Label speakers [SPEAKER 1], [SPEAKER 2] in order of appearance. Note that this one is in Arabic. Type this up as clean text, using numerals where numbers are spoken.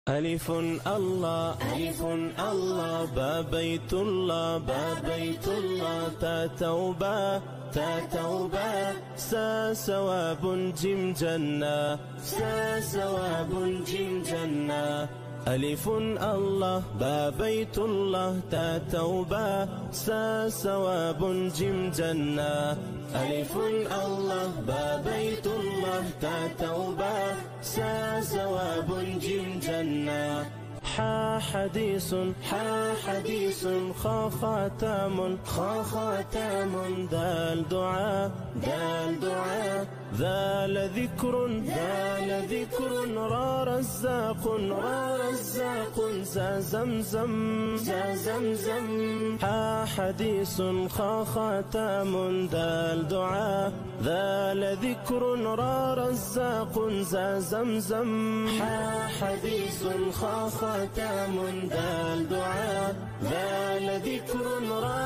[SPEAKER 1] ألف الله ألف الله با بيت الله با بيت الله تا توبة تا توبة سا ثواب جيم جنة سا ثواب جيم جنة ألف الله با بيت الله تا توبة سا ثواب جيم جنة ألف الله با بيت الله تا توبة سا ثواب جيم جنة حا حديث حا حديث خا خاتم خا خاتم دال دعاء دال دعاء ذال ذكر ذال ذكر را رزاق را رزاق زا زمزم زا زمزم حا حديث خا خاتم دال دعاء ذال ذكر را رزاق زا زمزم حا حديث خا خاتم دال دعاء ذال ذكر را